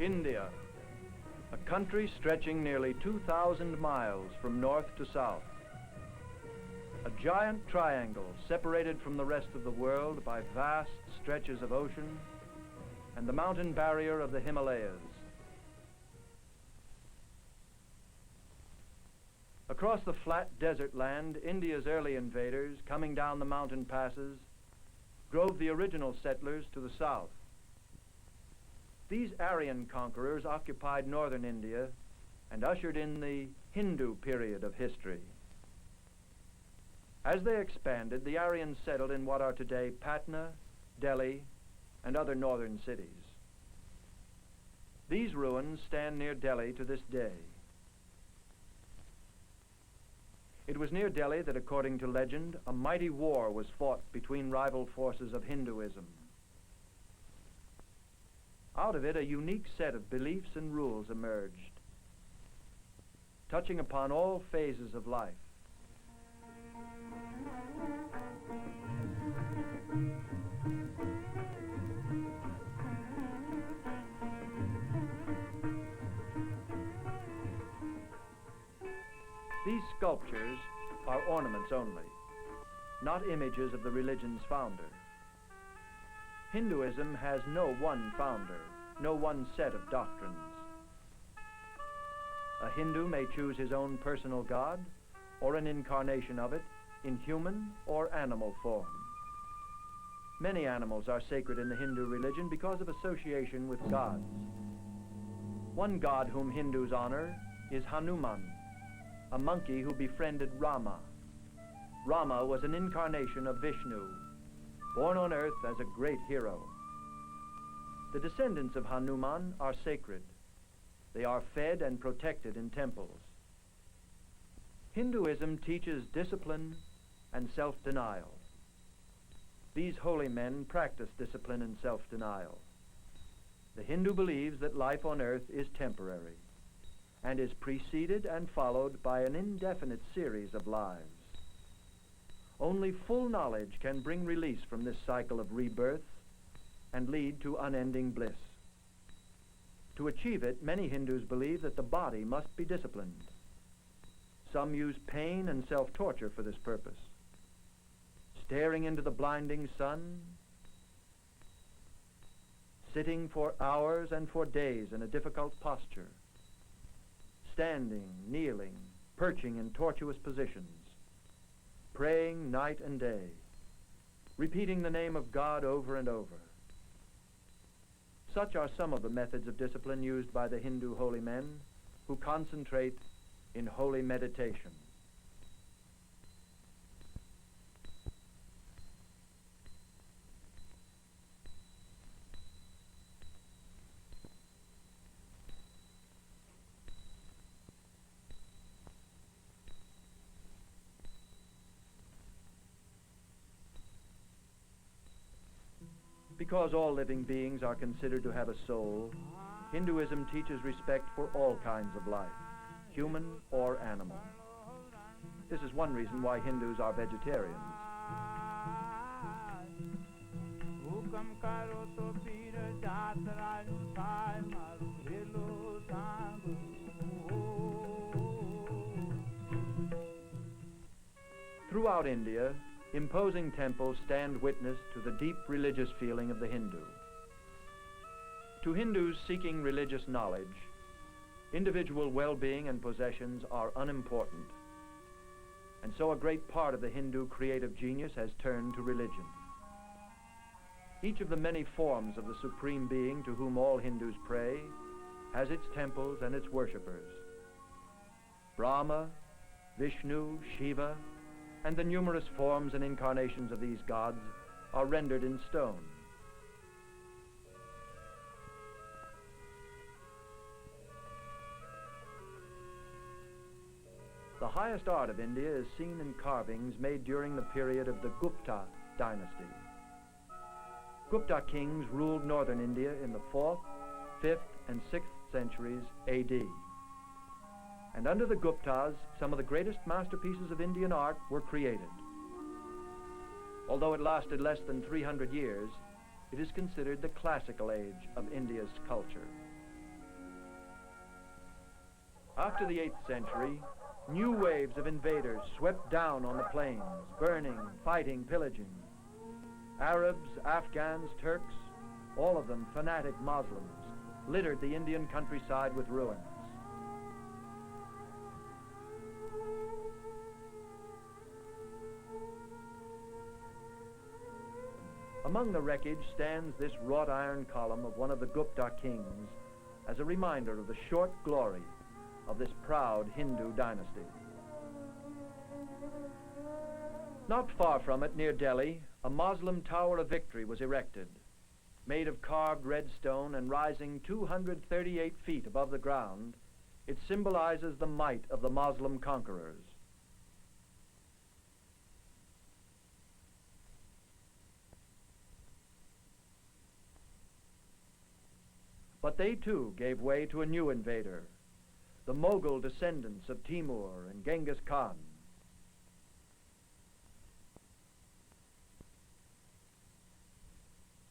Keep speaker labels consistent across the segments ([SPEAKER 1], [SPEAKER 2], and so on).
[SPEAKER 1] India, a country stretching nearly 2,000 miles from north to south. A giant triangle separated from the rest of the world by vast stretches of ocean and the mountain barrier of the Himalayas. Across the flat desert land, India's early invaders, coming down the mountain passes, drove the original settlers to the south. These Aryan conquerors occupied northern India and ushered in the Hindu period of history. As they expanded, the Aryans settled in what are today Patna, Delhi, and other northern cities. These ruins stand near Delhi to this day. It was near Delhi that, according to legend, a mighty war was fought between rival forces of Hinduism. Out of it, a unique set of beliefs and rules emerged, touching upon all phases of life. These sculptures are ornaments only, not images of the religion's founder. Hinduism has no one founder, no one set of doctrines. A Hindu may choose his own personal god or an incarnation of it in human or animal form. Many animals are sacred in the Hindu religion because of association with gods. One god whom Hindus honor is Hanuman, a monkey who befriended Rama. Rama was an incarnation of Vishnu, born on earth as a great hero. The descendants of Hanuman are sacred. They are fed and protected in temples. Hinduism teaches discipline and self-denial. These holy men practice discipline and self-denial. The Hindu believes that life on earth is temporary and is preceded and followed by an indefinite series of lives. Only full knowledge can bring release from this cycle of rebirth and lead to unending bliss. To achieve it, many Hindus believe that the body must be disciplined. Some use pain and self-torture for this purpose. Staring into the blinding sun, sitting for hours and for days in a difficult posture, standing, kneeling, perching in tortuous positions, praying night and day, repeating the name of God over and over. Such are some of the methods of discipline used by the Hindu holy men who concentrate in holy meditation. Because all living beings are considered to have a soul, Hinduism teaches respect for all kinds of life, human or animal. This is one reason why Hindus are vegetarians. Throughout India, imposing temples stand witness to the deep religious feeling of the Hindu. To Hindus seeking religious knowledge, individual well-being and possessions are unimportant. And so a great part of the Hindu creative genius has turned to religion. Each of the many forms of the Supreme Being to whom all Hindus pray has its temples and its worshippers. Brahma, Vishnu, Shiva, and the numerous forms and incarnations of these gods are rendered in stone. The highest art of India is seen in carvings made during the period of the Gupta dynasty. Gupta kings ruled northern India in the 4th, 5th, and 6th centuries AD. And under the Guptas, some of the greatest masterpieces of Indian art were created. Although it lasted less than 300 years, it is considered the classical age of India's culture. After the 8th century, new waves of invaders swept down on the plains, burning, fighting, pillaging. Arabs, Afghans, Turks, all of them fanatic Muslims, littered the Indian countryside with ruins. Among the wreckage stands this wrought iron column of one of the Gupta kings as a reminder of the short glory of this proud Hindu dynasty. Not far from it, near Delhi, a Muslim Tower of Victory was erected, made of carved red stone and rising 238 feet above the ground. It symbolizes the might of the Muslim conquerors. But they too gave way to a new invader, the Mughal descendants of Timur and Genghis Khan.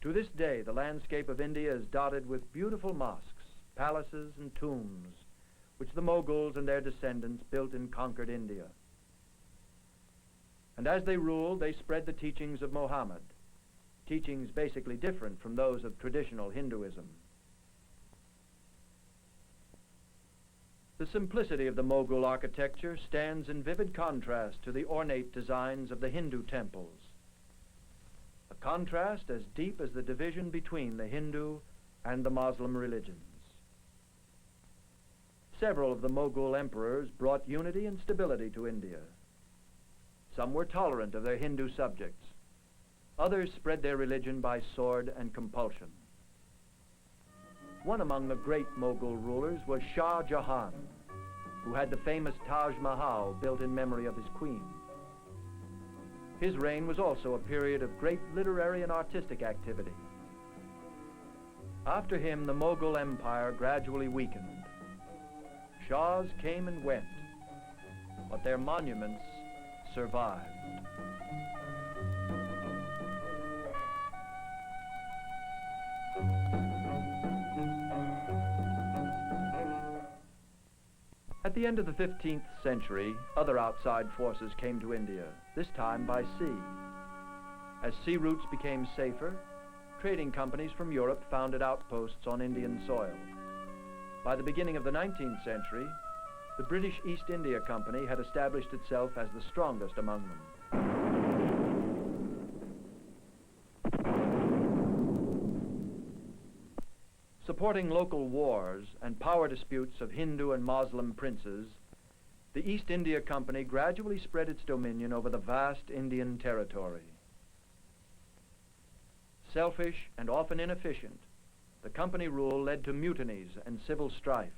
[SPEAKER 1] To this day, the landscape of India is dotted with beautiful mosques, palaces, and tombs, which the Mughals and their descendants built in conquered India. And as they ruled, they spread the teachings of Muhammad, teachings basically different from those of traditional Hinduism. The simplicity of the Mughal architecture stands in vivid contrast to the ornate designs of the Hindu temples, a contrast as deep as the division between the Hindu and the Muslim religions. Several of the Mughal emperors brought unity and stability to India. Some were tolerant of their Hindu subjects. Others spread their religion by sword and compulsion. One among the great Mughal rulers was Shah Jahan, who had the famous Taj Mahal built in memory of his queen. His reign was also a period of great literary and artistic activity. After him, the Mughal Empire gradually weakened. Shahs came and went, but their monuments survived. At the end of the 15th century, other outside forces came to India, this time by sea. As sea routes became safer, trading companies from Europe founded outposts on Indian soil. By the beginning of the 19th century, the British East India Company had established itself as the strongest among them. Supporting local wars and power disputes of Hindu and Muslim princes, the East India Company gradually spread its dominion over the vast Indian territory. Selfish and often inefficient, the company rule led to mutinies and civil strife.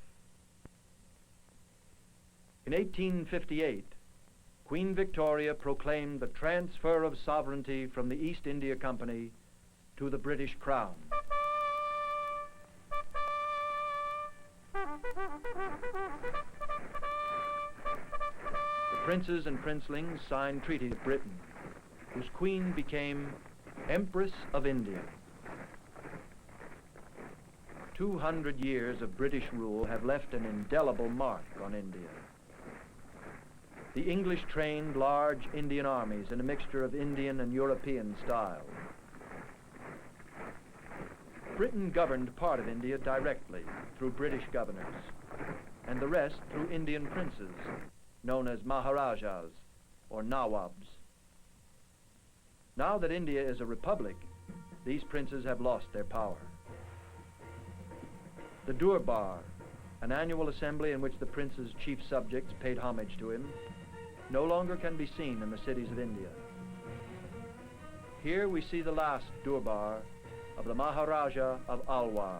[SPEAKER 1] In 1858, Queen Victoria proclaimed the transfer of sovereignty from the East India Company to the British Crown. The princes and princelings signed treaties with Britain, whose queen became Empress of India. 200 years of British rule have left an indelible mark on India. The English trained large Indian armies in a mixture of Indian and European style. Britain governed part of India directly through British governors, and the rest through Indian princes, known as Maharajas or Nawabs. Now that India is a republic, these princes have lost their power. The Durbar, an annual assembly in which the prince's chief subjects paid homage to him, no longer can be seen in the cities of India. Here we see the last Durbar of the Maharaja of Alwar.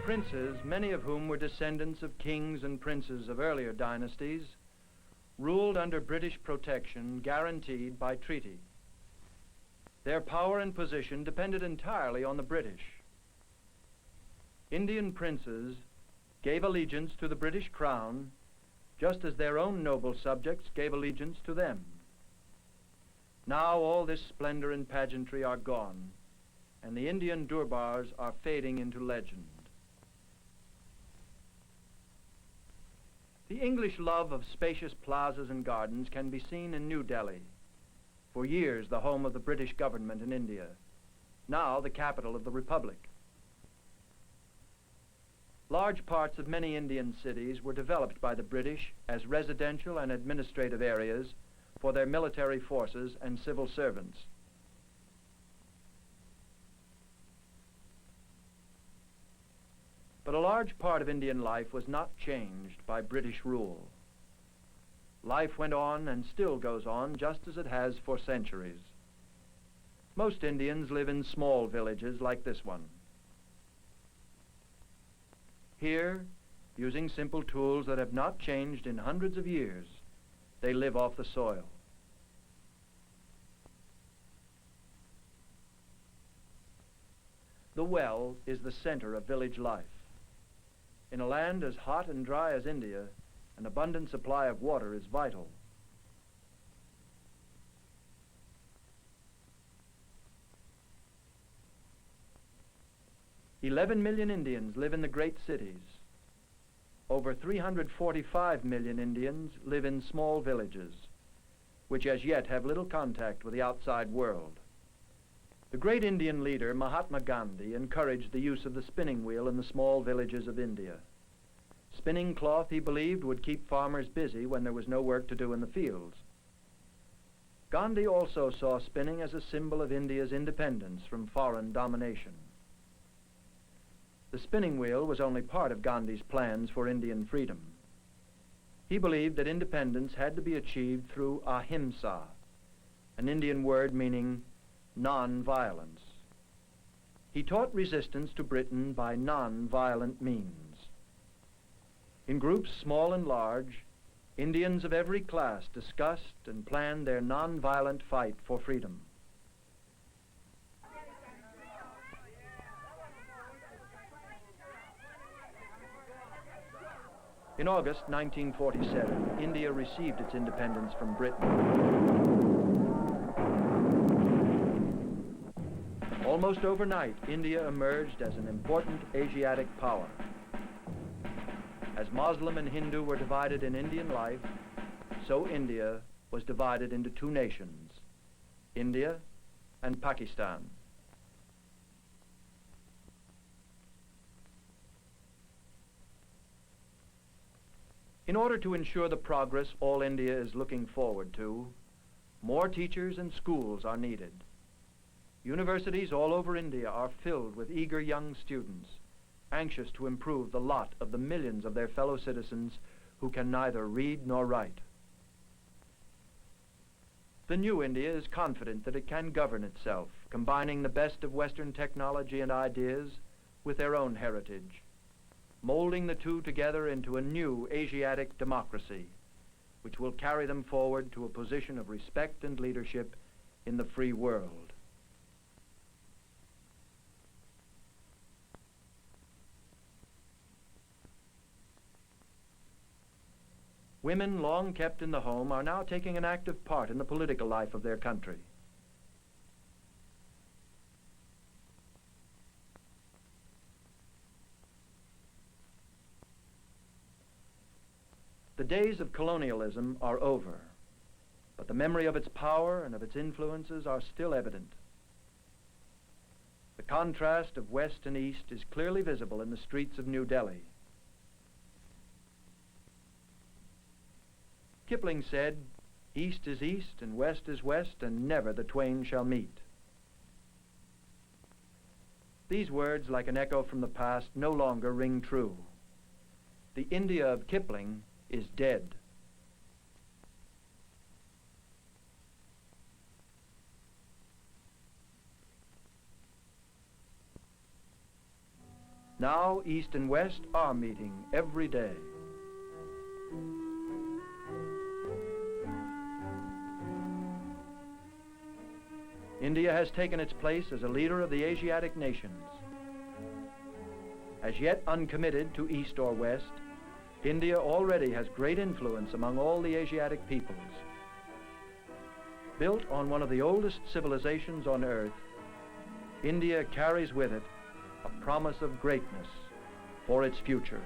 [SPEAKER 1] princes, many of whom were descendants of kings and princes of earlier dynasties, ruled under British protection guaranteed by treaty. Their power and position depended entirely on the British. Indian princes gave allegiance to the British crown just as their own noble subjects gave allegiance to them. Now all this splendor and pageantry are gone, and the Indian durbars are fading into legend. The English love of spacious plazas and gardens can be seen in New Delhi, for years the home of the British government in India, now the capital of the Republic. Large parts of many Indian cities were developed by the British as residential and administrative areas for their military forces and civil servants. But a large part of Indian life was not changed by British rule. Life went on and still goes on just as it has for centuries. Most Indians live in small villages like this one. Here, using simple tools that have not changed in hundreds of years, they live off the soil. The well is the center of village life. In a land as hot and dry as India, an abundant supply of water is vital. "11 million Indians live in the great cities. Over 345 million Indians live in small villages, which as yet have little contact with the outside world." The great Indian leader, Mahatma Gandhi, encouraged the use of the spinning wheel in the small villages of India. Spinning cloth, he believed, would keep farmers busy when there was no work to do in the fields. Gandhi also saw spinning as a symbol of India's independence from foreign domination. The spinning wheel was only part of Gandhi's plans for Indian freedom. He believed that independence had to be achieved through ahimsa, an Indian word meaning non-violence. He taught resistance to Britain by non-violent means. In groups small and large, Indians of every class discussed and planned their non-violent fight for freedom. In August 1947, India received its independence from Britain. Almost overnight, India emerged as an important Asiatic power. As Muslim and Hindu were divided in Indian life, so India was divided into two nations, India and Pakistan. In order to ensure the progress all India is looking forward to, more teachers and schools are needed. Universities all over India are filled with eager young students, anxious to improve the lot of the millions of their fellow citizens who can neither read nor write. The new India is confident that it can govern itself, combining the best of Western technology and ideas with their own heritage, molding the two together into a new Asiatic democracy, which will carry them forward to a position of respect and leadership in the free world. Women long kept in the home are now taking an active part in the political life of their country. The days of colonialism are over, but the memory of its power and of its influences are still evident. The contrast of West and East is clearly visible in the streets of New Delhi. Kipling said, "East is East and West is West, and never the twain shall meet." These words, like an echo from the past, no longer ring true. The India of Kipling is dead. Now East and West are meeting every day. India has taken its place as a leader of the Asiatic nations. As yet uncommitted to East or West, India already has great influence among all the Asiatic peoples. Built on one of the oldest civilizations on earth, India carries with it a promise of greatness for its future.